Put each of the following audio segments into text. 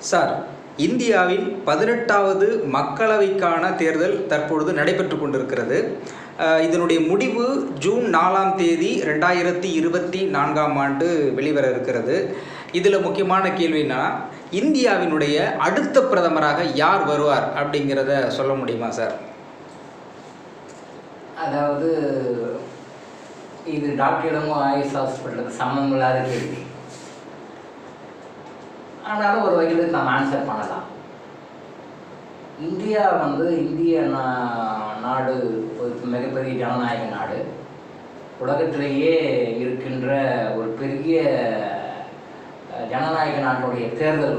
Sir, இந்தியாவின் 18வது மக்களவைக்கான தேர்தல் தற்பொழுது நடைபெற்று கொண்டிருக்கிறது. இதனுடைய முடிவு ஜூன் 4ஆம் தேதி 2024ஆம் ஆண்டு வெளிவர இருக்கிறது. இதில் முக்கியமான கேள்வினா, இந்தியாவினுடைய அடுத்த பிரதமராக யார் வருவார் அப்படிங்கிறத சொல்ல முடியுமா சார்? அதாவது இது டாக்டரிடமும் ஆயுஷ் ஹாஸ்பிட்டலுக்கு சம்மந்தம் இல்லாத கேள்வி. ஆனாலும் ஒரு வகையில் நம்ம ஆன்சர் பண்ணலாம். இந்தியா இந்திய நாடு ஒரு மிகப்பெரிய ஜனநாயக நாடு. உலகத்திலேயே இருக்கின்ற ஒரு பெரிய ஜனநாயக நாட்டுடைய தேர்தல்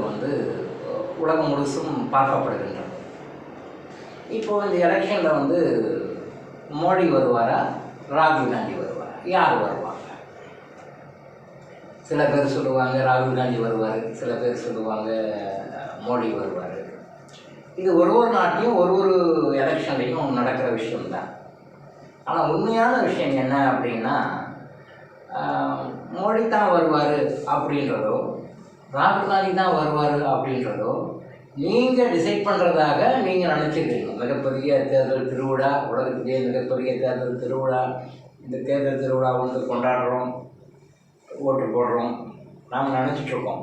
உலகம் முழுசும் பார்க்கப்படுகின்றது. இப்போது இந்த எலெக்ஷனில் மோடி வருவாரா, ராகுல் காந்தி வருவாரா, யார் வருவாங்க? சில பேர் சொல்லுவாங்க ராகுல் காந்தி வருவார், சில பேர் சொல்லுவாங்க மோடி வருவார். இது ஒரு நாட்டையும் ஒரு எலெக்ஷன்லையும் நடக்கிற விஷயம்தான். ஆனால் உண்மையான விஷயம் என்ன அப்படின்னா, மோடி தான் வருவார் அப்படின்றதோ, ராகுல் காந்தி தான் வருவார் அப்படின்றதோ நீங்கள் டிசைட் பண்ணுறதாக நீங்கள் நினச்சிக்கிறீங்க. மிகப்பெரிய தேர்தல் திருவிழா, உலகத்திலேயே மிகப்பெரிய தேர்தல் திருவிழா. இந்த தேர்தல் திருவிழா கொண்டாடுறோம், ஓட்டு போடுறோம், நாம் நினச்சிட்ருக்கோம்.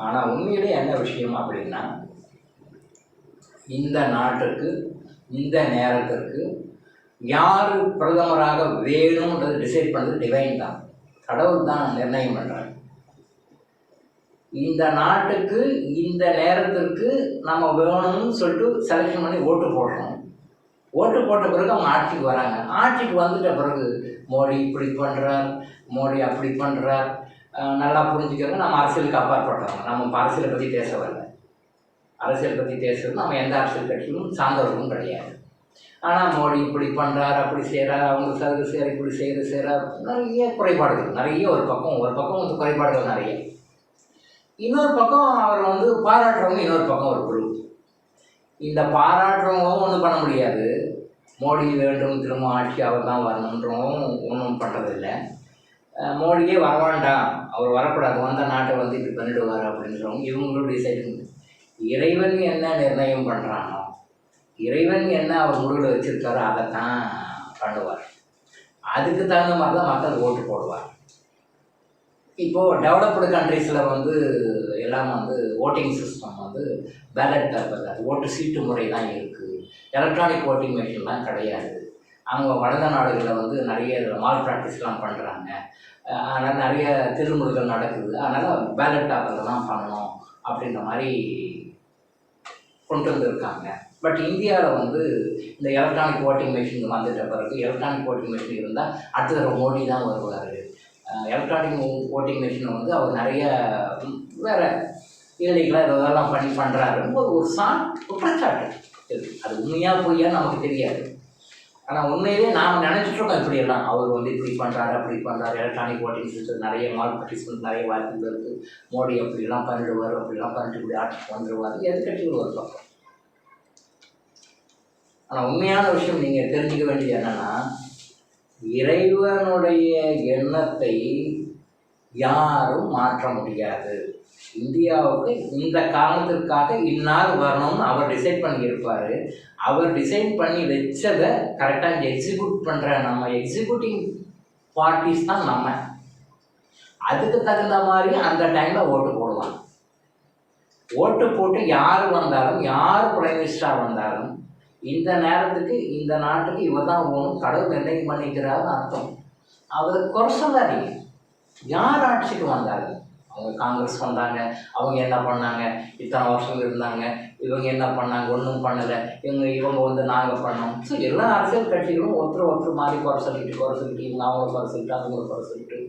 ஆனால் உண்மையிலே என்ன விஷயம் அப்படின்னா, இந்த நாட்டுக்கு இந்த நேரத்திற்கு யார் பிரதமராக வேணும்ன்றது டிசைட் பண்ணுறது டிவைன் தான், கடவுள் தான் நிர்ணயம் பண்ணுறாங்க. இந்த நாட்டுக்கு இந்த நேரத்திற்கு நம்ம வேணும்னு சொல்லிட்டு செலெக்ஷன் பண்ணி ஓட்டு போடுறோம். ஓட்டு போட்ட பிறகு அவங்க ஆட்சிக்கு வராங்க. ஆட்சிக்கு வந்துட்ட பிறகு மோடி இப்படி பண்ணுறார், மோடி அப்படி பண்ணுறார், நல்லா புரிஞ்சுக்கிறோங்க. நம்ம அரசியலுக்கு அப்பாற்பட்டவங்க, நம்ம அரசியலை பற்றி பேச வரல. அரசியல் பற்றி பேசுறது நம்ம எந்த அரசியல் கட்சியும் சார்ந்தவர்களும் கிடையாது. ஆனால் மோடி இப்படி பண்ணுறார், அப்படி செய்கிறார், அவங்க சர்வீஸ் செய்கிற இப்படி செய்கிறார், நிறைய குறைபாடுகள், நிறைய ஒரு பக்கம் குறைபாடுகள் நிறைய. இன்னொரு பக்கம் அவர் பாராட்டுறவங்க இன்னொரு பக்கம் ஒரு குரூப். இந்த பாராட்டுறவங்களும் ஒன்றும் பண்ண முடியாது. மோடி வேண்டும், திரும்ப ஆட்சி அவர் தான் வரணுன்றவும் ஒன்றும் பண்ணுறதில்லை. மோடியே வரவேண்டாம், அவர் வரக்கூடாது, வந்த நாட்டை இப்படி பண்ணிடுவார் அப்படின்றவங்க இவங்களும் டிசைட். இறைவன் என்ன நிர்ணயம் பண்ணுறானோ, இறைவன் என்ன அவர் முடிவில் வச்சுருக்காரோ அதை தான் பண்ணுவார். அதுக்கு தகுந்த மாதிரி தான் மக்கள் ஓட்டு போடுவார். இப்போது டெவலப்டு கண்ட்ரீஸில் எல்லாம் ஓட்டிங் சிஸ்டம் பேலட் பேப்பர், அது ஓட்டு சீட்டு முறை தான் இருக்குது. எலக்ட்ரானிக் ஓட்டிங் மிஷின்லாம் கிடையாது. அவங்க வளர்ந்த நாடுகளில் நிறைய மால் ப்ராக்டிஸ்லாம் பண்ணுறாங்க. அதனால் நிறைய திருமுறைகள் நடக்குது. அதனால் பேலட் பேப்பரில் தான் பண்ணணும் அப்படின்ற மாதிரி கொண்டு வந்திருக்காங்க. பட் இந்தியாவில் இந்த எலக்ட்ரானிக் ஓட்டிங் மிஷின் வந்துட்ட பிறகு, எலக்ட்ரானிக் ஓட்டிங் மிஷின் இருந்தால் அடுத்த தடவை மோடி தான் வருவார். எலக்ட்ரானிக் ஓட்டிங் மிஷினை அவர் நிறைய வேறு இல்லீகலாக இதெல்லாம் பண்ணுறாருன்னு ஒரு குற்றச்சாட்டு இருக்குது. அது உண்மையாக பொய்யா நமக்கு தெரியாது. ஆனால் உண்மையிலே நாம் நினச்சிட்ருக்கோம் இப்படியெல்லாம் அவர் இப்படி பண்ணுறாரு, அப்படி பண்ணுறாரு, எலக்ட்ரானிக் ஓட்டிங் சிஸ்டம் நிறைய மால் பார்ட்டிசிபெண்ட் நிறைய வாய்ப்புகள் இருக்குது, மோடி அப்படிலாம் பண்ணிடுவார், அப்படிலாம் பண்ணிட்டு இப்படி ஆட்சிக்கு வந்துடுவார், எதிர்கட்சிகள் ஒரு பக்கம். ஆனால் உண்மையான விஷயம் நீங்கள் தெரிஞ்சுக்க வேண்டியது என்னென்னா, இறைவனுடைய எண்ணத்தை யாரும் மாற்ற முடியாது. இந்தியாவுக்கு இந்த காரணத்திற்காக இன்னார் வரணும்னு அவர் டிசைட் பண்ணியிருப்பார். அவர் டிசைட் பண்ணி வச்சதை கரெக்டாக எக்ஸிக்யூட் பண்ணுற நம்ம எக்ஸிக்யூட்டிங் பார்ட்டிஸ் தான் நம்ம. அதுக்கு தகுந்த மாதிரி அந்த டைமில் ஓட்டு போடுவாங்க. ஓட்டு போட்டு யார் வந்தாலும், யார் பிரைம் மினிஸ்டராக வந்தாலும், இந்த நேரத்துக்கு இந்த நாட்டுக்கு இவர் தான் போகணும், கடவுள் நிர்ணயம் பண்ணிக்கிறாருன்னு அர்த்தம். அவர் குறை சொல்லாதீங்க. யார் ஆட்சிக்கு வந்தாலும், அவங்க காங்கிரஸ் வந்தாங்க, அவங்க என்ன பண்ணாங்க, இத்தனை வருஷம் இருந்தாங்க, இவங்க என்ன பண்ணாங்க, ஒன்றும் பண்ணலை, இவங்க நாங்கள் பண்ணோம். ஸோ எல்லா அரசியல் கட்சிகளும் ஒருத்தர் மாதிரி குறை சொல்லிட்டு இவங்க அவங்க குறை சொல்லிட்டு அவங்க குறை சொல்லிட்டு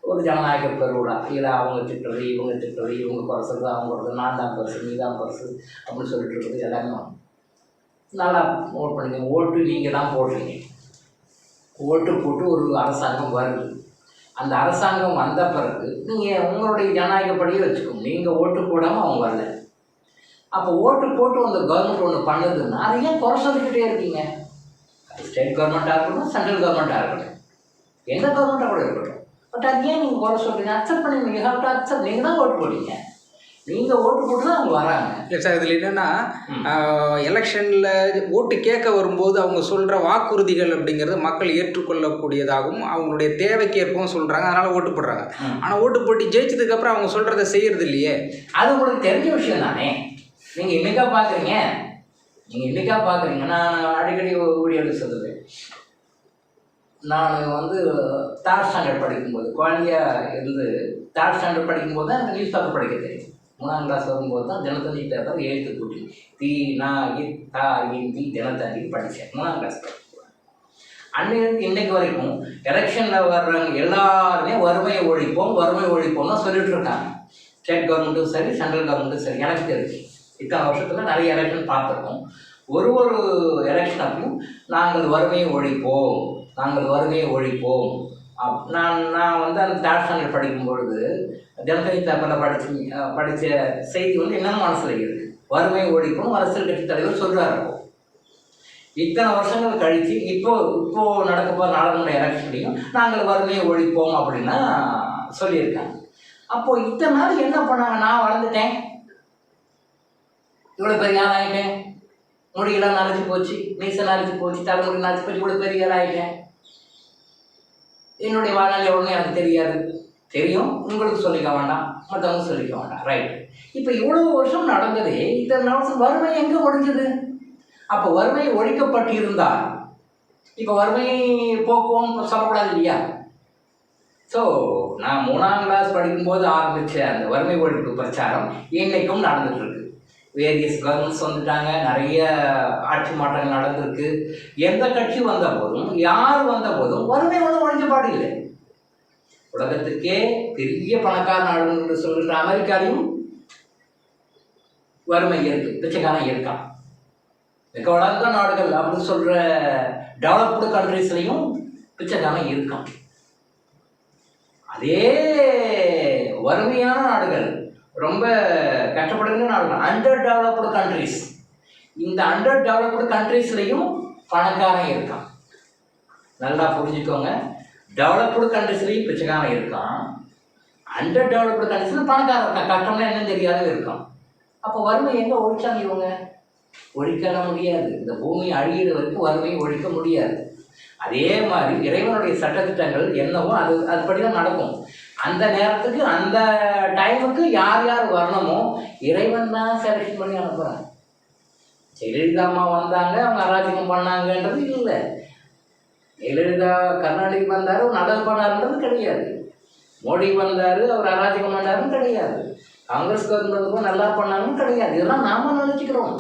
ஒரு ஜனநாயக பெருவிழா. இதில் அவங்க திட்டுறது, இவங்க குறை சொல்கிறது, அவங்க குறைது, நான் தான் பரிசு, நீ தான் பரிசு அப்படின்னு சொல்லிட்டு இருக்குது. எல்லாமே நல்லா நோட் பண்ணிங்க. ஓட்டு நீங்கள் தான் போடுறீங்க. ஓட்டு போட்டு ஒரு அரசாங்கம் வருது. அந்த அரசாங்கம் வந்த பிறகு நீங்கள் உங்களுடைய ஜனநாயகப்படியே வச்சுக்கோங்க. நீங்கள் ஓட்டு போடாமல் அவங்க வரல. அப்போ ஓட்டு போட்டு அந்த கவர்மெண்ட் ஒன்று பண்ணுதுன்னா அதை ஏன் குறை சொல்லிக்கிட்டே இருக்கீங்க? அது ஸ்டேட் கவர்மெண்ட்டாக இருக்கட்டும், சென்ட்ரல் கவர்மெண்ட்டாக இருக்கட்டும், எந்த கவர்மெண்ட்டாக கூட இருக்கட்டும். பட் அது ஏன் நீங்கள் குறை சொல்கிறீங்க? அக்செப்ட் பண்ணி, நீங்கள் ஹேவ் டு அக்செப்ட். நீங்கள் தான் ஓட்டு போட்டீங்க. நீங்கள் ஓட்டு போட்டு தான் அவங்க வராங்க. இல்லை சார், இதில் என்னென்னா எலெக்ஷனில் ஓட்டு கேட்க வரும்போது அவங்க சொல்கிற வாக்குறுதிகள் அப்படிங்கிறது மக்கள் ஏற்றுக்கொள்ளக்கூடியதாகவும் அவங்களுடைய தேவைக்கேற்பவும் சொல்கிறாங்க, அதனால் ஓட்டு போடுறாங்க. ஆனால் ஓட்டு போட்டு ஜெயிச்சதுக்கப்புறம் அவங்க சொல்கிறத செய்கிறது இல்லையே. அது உங்களுக்கு தெரிஞ்ச விஷயம் தானே. நீங்கள் இன்னைக்கா பார்க்குறீங்க. நான் அடிக்கடி வீடியோவில் சொல்லுவேன். நான் வந்து தேர்ட் ஸ்டாண்டர்ட் படிக்கும்போது, குழந்தையாக இருந்து தேர்ட் ஸ்டாண்டர்ட் படிக்கும்போது தான் எனக்கு நியூஸ் பேப்பர் படிக்க தெரியும். 3ஆம் கிளாஸ் வரும்போது தான் தினத்தந்தி பேப்பர் எழுத்து கூட்டி தி நா இத் தா இன் தி தினத்தந்தி படித்தேன் 3ஆம் கிளாஸ் படிக்கும்போது. அன்னையிலிருந்து இன்னைக்கு வரைக்கும் எலெக்ஷனில் வர்றவங்க எல்லாருமே வறுமையை ஒழிப்போம் தான் சொல்லிட்டு இருக்காங்க. ஸ்டேட் கவர்மெண்ட்டும் சரி, சென்ட்ரல் கவர்மெண்ட்டும் சரி. எனக்கு தெரிஞ்சு இத்தனை வருஷத்தில் நிறைய எலெக்ஷன் பார்த்துருக்கோம். ஒரு எலெக்ஷனுக்கும் நாங்கள் வறுமையை ஒழிப்போம். நான் வந்து அந்த தேர்ட் ஸ்டாண்டர்ட் படிக்கும்பொழுது தினத்தந்தி பேப்பரில் படித்த செய்தி வந்து என்னென்ன மனசில் இருக்குது. வறுமையை ஒழிப்போம் அரசியல் கட்சி தலைவர் சொல்கிறார். இத்தனை வருஷங்கள் கழித்து இப்போ நடக்கப்போகிற நாடாளுமன்ற எலெக்ஷன்லையும் நாங்கள் வறுமையை ஒழிப்போம் அப்படின்னா சொல்லியிருக்காங்க. அப்போது இத்தனை நாள் என்ன பண்ணாங்க? நான் வளர்ந்துட்டேன், இவ்வளோ பெரிய ஆள் ஆகிட்டேன், முடியெல்லாம் நரைச்சி போச்சு, மீசை நரைச்சி போச்சு, தலைமுடி நரைச்சி போச்சு, இவ்வளோ பெரிய ஆள் ஆகிட்டேன், என்னுடைய வாழ்நாள் எவ்வளோன்னு எனக்கு தெரியாது. தெரியும், உங்களுக்கு சொல்லிக்க வேண்டாம், மற்றவங்க சொல்லிக்க வேண்டாம். ரைட். இப்போ இவ்வளோ வருஷம் நடந்ததே, இத்தனை வருஷம் வறுமை எங்கே ஒழிஞ்சது? அப்போ வறுமை ஒழிக்கப்பட்டிருந்தால் இப்போ வறுமை போக்குவோம் சொல்லக்கூடாது இல்லையா? ஸோ நான் 3ஆம் கிளாஸ் படிக்கும்போது ஆரம்பித்த அந்த வறுமை ஒழிப்பு பிரச்சாரம் இன்னைக்கும் நடந்துட்டு இருக்கு. வேரியஸ் கவர்மெண்ட்ஸ் வந்துட்டாங்க, நிறைய ஆட்சி மாற்றங்கள் நடந்திருக்கு. எந்த கட்சி வந்த போதும், யார் வந்த போதும் வறுமை ஒன்றும் ஒழிஞ்ச பாடு இல்லை. உலகத்துக்கே பெரிய பணக்கார நாடு என்று சொல்கிற அமெரிக்காலையும் வறுமை இருக்கு, பிச்சைக்காரன் இருக்கான். மிக வளர்ந்த நாடுகள் அப்படின்னு சொல்கிற டெவலப்டு கண்ட்ரீஸ்லையும் பிச்சைக்காரன் இருக்கான். அதே வறுமையான நாடுகள், ரொம்ப கஷ்டப்படுகிற நாடுகள், அண்டர் டெவலப்டு கண்ட்ரீஸ், இந்த அண்டர் டெவலப்டு கண்ட்ரீஸ்லையும் பணக்காரன் இருக்கான். நல்லா புரிஞ்சுக்கோங்க, டெவலப்டு கண்ட்ரீஸ்லையும் பிச்சைக்காரன் இருக்கான், அண்டர் டெவலப்டு கண்ட்ரீஸ்லையும் பணக்காரன் இருக்கான். கஷ்டம்னா என்னன்னு தெரியாத இருக்கான். அப்போ வறுமை எங்கே ஒழிச்சாங்க இவங்க? ஒழிக்க முடியாது. இந்த பூமி அழியிற வரைக்கும் வறுமையை ஒழிக்க முடியாது. அதே மாதிரி இறைவனுடைய சட்டத்திட்டங்கள் என்னவோ அதுபடி தான் நடக்கும். அந்த நேரத்துக்கு அந்த டைமுக்கு யார் வரணுமோ இறைவன் தான் செலக்ஷன் பண்ணி அனுப்புகிறாங்க. ஜெயலலிதா அம்மா வந்தாங்க, அவங்க அராஜகம் பண்ணாங்கன்றது இல்லை. ஜெயலலிதா கர்நாடகி வந்தார், நல்லது பண்ணாருன்றது கிடையாது. மோடி வந்தார், அவர் அராஜகம் பண்ணாருன்னு கிடையாது. காங்கிரஸ் கவர்மெண்ட் நல்லா பண்ணாங்கன்னு கிடையாது. இதெல்லாம் நாம நினச்சிக்கிறோம்.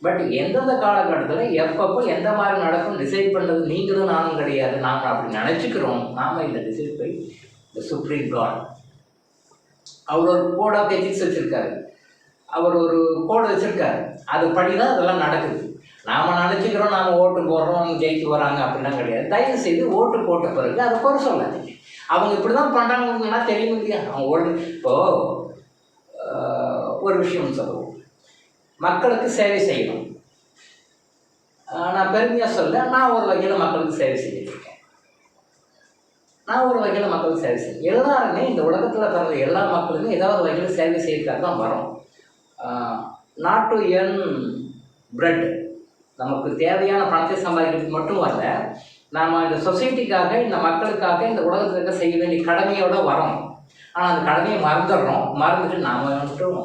பட் எந்தெந்த காலகட்டத்தில் எப்பப்போ எந்த மாதிரி நடக்கும் டிசைட் பண்ணுறது நீங்களும் நானும் கிடையாது. நாம் அப்படி நினச்சிக்கிறோம். நாம் இந்த decide by the supreme court. அவர் ஒரு கோட் ஆஃப் எத்திக்ஸ் வச்சுருக்காரு, அவர் ஒரு கோடு வச்சுருக்காரு, அது படி தான் இதெல்லாம் நடக்குது. நாம் நினச்சிக்கிறோம் நாம் ஓட்டு போடுறோம் ஜெயிச்சு வராங்க அப்படிலாம் கிடையாது. தயவு செய்து ஓட்டு போட்ட பிறகு அதை குறை சொல்லாதீங்க. அவங்க இப்படி தான் பண்ணுறாங்கன்னா தெரியும் இல்லையா? அவங்க இப்போது ஒரு விஷயம் சொல்லுவோம், மக்களுக்கு சேவை செய்யணும். நான் பெருமையாக சொல்ல, நான் ஒரு வகையில் மக்களுக்கு சேவை செஞ்சுருக்கேன். எல்லாருமே இந்த உலகத்தில் பிறந்த எல்லா மக்களுமே ஏதாவது வகையில் சேவை செய்யறதுக்காக தான் வரோம். நாட் டு எர்ன் பிரெட், நமக்கு தேவையான பணத்தை சம்பாதிக்கிறதுக்கு மட்டும் வரல, நாம் இந்த சொசைட்டிக்காக, இந்த மக்களுக்காக, இந்த உலகத்துக்காக செய்ய வேண்டிய கடமையோடு வரோம். ஆனால் அந்த கடமையை மறந்துட்டு நாம் மட்டும்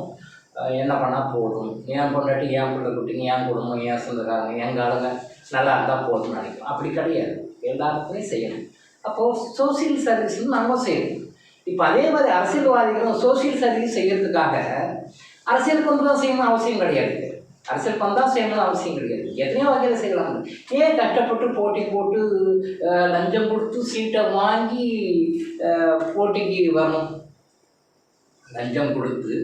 என்ன பண்ணால் போதும், ஏன் பொண்டாட்டி, ஏன் பிள்ளை குட்டிங்க, ஏன் குடும்பம், ஏன் சொந்தக்காரங்க, எங்கள் ஆளுங்க நல்லா இருந்தால் போதும்னு நினைக்கிறோம். அப்படி கிடையாது, எல்லாருக்குமே செய்யணும். அப்போது சோசியல் சர்வீஸ்னு நம்ம செய்யணும். இப்போ அதே மாதிரி அரசியல்வாதிகளும் சோசியல் சர்வீஸ் செய்கிறதுக்காக அரசியலுக்கு வந்து தான் செய்யணும் அவசியம் கிடையாது. அரசியலுக்கு வந்தால் செய்யணும்னு அவசியம் கிடையாது. எத்தனையோ வகையில் செய்யலாம். ஏன் கஷ்டப்பட்டு போட்டி போட்டு லஞ்சம் கொடுத்து சீட்டை வாங்கி போட்டிக்கு வரணும்? லஞ்சம் கொடுத்து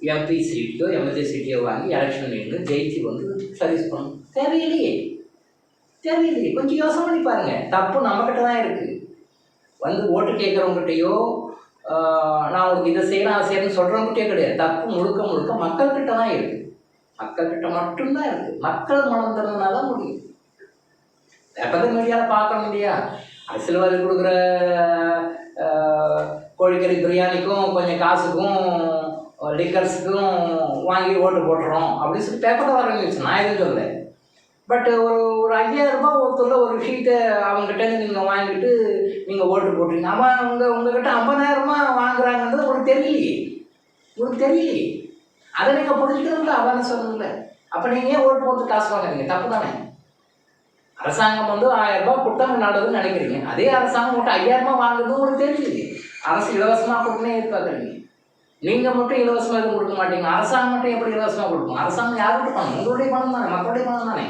எம்பி சீட்டோ எம்எல்ஏ சீட்டையோ வாங்கி எலெக்ஷன் நின்று ஜெயிச்சு வந்து சர்வீஸ் பண்ணணும். தேவையில்லையே. கொஞ்சம் யோசனை பண்ணி பாருங்கள். தப்பு நம்மக்கிட்ட தான் இருக்குது. வந்து ஓட்டு கேட்குறவங்ககிட்டையோ நான் உங்களுக்கு இதை செய்யலாம் அதை செய்யணும்னு சொல்கிறவங்ககிட்டே கிடையாது. தப்பு முழுக்க மக்கள்கிட்ட தான் இருக்குது. மக்கள்கிட்ட மட்டும்தான் இருக்குது. மக்கள் மனம் திறந்தனால தான் முடியும். எப்போதும் மீடியாவில் பார்க்கணும் இல்லையா? அரசியல்வாதி கொடுக்குற கோழிக்கறி பிரியாணிக்கும் கொஞ்சம் காசுக்கும் லிக்கர்ஸுக்கும் வாங்கி ஓட்டு போட்டுறோம் அப்படின்னு சொல்லி பேப்பரில் வர நியூஸ், நான் எதுவும் சொல்லலை. பட் ஒரு 5000 ரூபாய் ஒருத்தர் ஒரு ஷீட்டை அவங்ககிட்ட நீங்கள் வாங்கிட்டு நீங்கள் ஓட்டு போட்டுறீங்க. அவன் உங்ககிட்ட 50,000 வாங்குறாங்கன்றது உங்களுக்கு தெரியலையே. அதை நீங்கள் புரிஞ்சுக்கணும்ல, அவனை சொல்லணும்ல. அப்போ நீங்கள் ஏன் ஓட்டு போட்டு காசு வாங்குறீங்க? தப்பு தானே. அரசாங்கம் 1000 ரூபாய் கொடுத்தா நல்லதுன்னு நினைக்கிறீங்க. அதே அரசாங்கம் மட்டும் 5000 வாங்குறது உங்களுக்கு தெரியலையே. அரசு இலவசமாக கொடுக்கணும்னே எதிர்பார்க்குறீங்க. நீங்கள் மட்டும் இலவசமாக எதுவும் கொடுக்க மாட்டீங்க. அரசாங்கம் மட்டும் எப்படி இலவசமாக கொடுக்கும்? அரசாங்கம் யாருக்கு பணம்? உங்களுடைய பணம் தானே, மக்களுடைய பணம் தானே.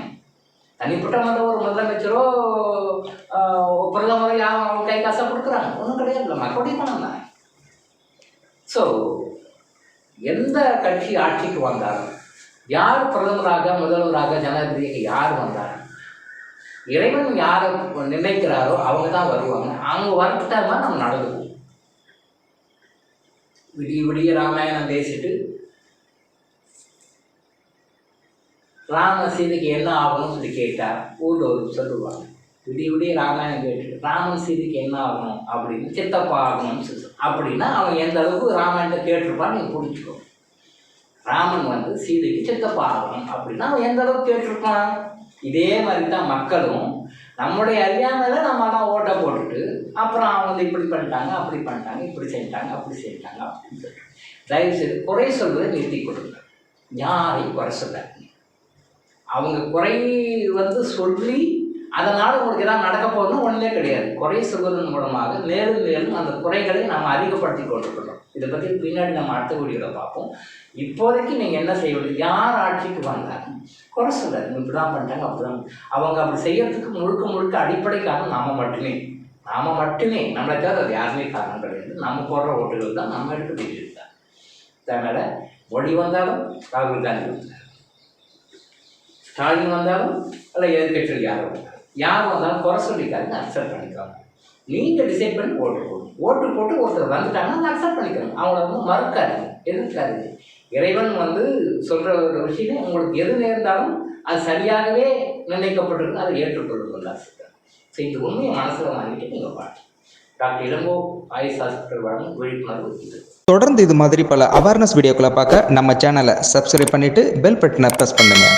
தனிப்பட்ட மட்டும் ஒரு முதலமைச்சரோ பிரதமரோ யாரும் அவங்க கை காசாக கொடுக்குறாங்க? ஒன்றும் கிடையாது, மக்களுடைய பணம் தானே. ஸோ எந்த கட்சி ஆட்சிக்கு வந்தாலும், யார் பிரதமராக முதல்வராக ஜனாதிபதியாக யார் வந்தாலும், இறைவன் யாரை நினைக்கிறாரோ அவங்க தான் வருவாங்க. அவங்க வரக்கிட்டா தான் நம்ம நடந்துக்குவோம். விடிய ராமாயணம் பேசிட்டு ராம சீதைக்கு என்ன ஆகணும்னு சொல்லி கேட்டார். ஊரில் ஒரு சொல்லுவாங்க, விடிய ராமாயணம் கேட்டுட்டு ராமன் சீதைக்கு என்ன ஆகணும் அப்படின்னு, சித்தப்பா ஆகணும்னு சொல்லி. அப்படின்னா அவன் எந்த அளவுக்கு ராமாயணத்தை கேட்டிருப்பான்னு நீங்கள் புரிஞ்சுக்கோ. ராமன் சீதைக்கு சித்தப்பா ஆகணும் அப்படின்னா அவன் எந்த அளவுக்கு கேட்டிருப்பான். இதே மாதிரி தான் மக்களும் நம்முடைய அறியாமையில் நம்ம தான் ஓட்டை போட்டுட்டு அப்புறம் அவங்க இப்படி பண்ணிட்டாங்க, அப்படி பண்ணிட்டாங்க, இப்படி செஞ்சிட்டாங்க, அப்படி செஞ்சிட்டாங்க அப்படின்னு சொல்லிட்டு தயவுசெய்து குறை சொல்வதை நிறுத்தி கொடுங்க. யாரையும் குறை சொல்லாதீங்க. அவங்க குறை சொல்லி அதனால் உங்களுக்கு எதாவது நடக்க போகணும்னு ஒன்றுமே கிடையாது. குறை சொல்வதன் மூலமாக மேலும் மேலும் அந்த குறைகளை நம்ம அதிகப்படுத்தி கொண்டிருக்கிறோம். இதை பற்றி பின்னாடி நம்ம அடுத்த வீடியோவில் பார்ப்போம். இப்போதைக்கு நீங்கள் என்ன செய்ய வேண்டியது, யார் ஆட்சிக்கு வந்தாங்க குறை சொல்லாது. இப்படி தான் பண்ணிட்டாங்க, அப்படி தான். அவங்க அப்படி செய்யறதுக்கு முழுக்க அடிப்படை காரணம் நாம் மட்டுமே. நம்மளை தவிர அது யாருமே காரணம் கிடையாது. நம்ம போடுற ஓட்டுகள் தான் நம்ம எடுக்க வேண்டியது தான். அதனால் மோடி வந்தாலும், ராகுல் காந்தி வந்தாலும், ஸ்டாலின் வந்தாலும், இல்லை எதிர்கட்சியில் யார் வந்தாலும் குறை சொல்லிக்காருன்னு அக்செப்ட் பண்ணிக்கிறாங்க. நீங்கள் டிசைட் பண்ணி ஓட்டு போட்டு ஒருத்தர் வந்துட்டாங்கன்னா அக்செப்ட் பண்ணிக்கிறாங்க. அவங்கள மறுக்காதீங்க, எதிர்க்காதீங்க. இறைவன் சொல்கிற ஒரு விஷயம் உங்களுக்கு எது நேர்ந்தாலும் அது சரியாகவே நிர்ணயிக்கப்பட்டிருக்கு, அதை ஏற்றுக்கொள்ளுங்கள். ஸோ இந்த உண்மையை மனசில் வாங்கிட்டு நீங்கள் பாட்டு. டாக்டர் இளங்கோ ஆயுஷ் ஹாஸ்பிட்டல் வழங்கும் விழிப்புணர்வு இது. தொடர்ந்து இது மாதிரி பல அவேர்னஸ் வீடியோக்களை பார்க்க நம்ம சேனலை சப்ஸ்கிரைப் பண்ணிவிட்டு பெல் பட்டனை ப்ரெஸ் பண்ணுங்கள்.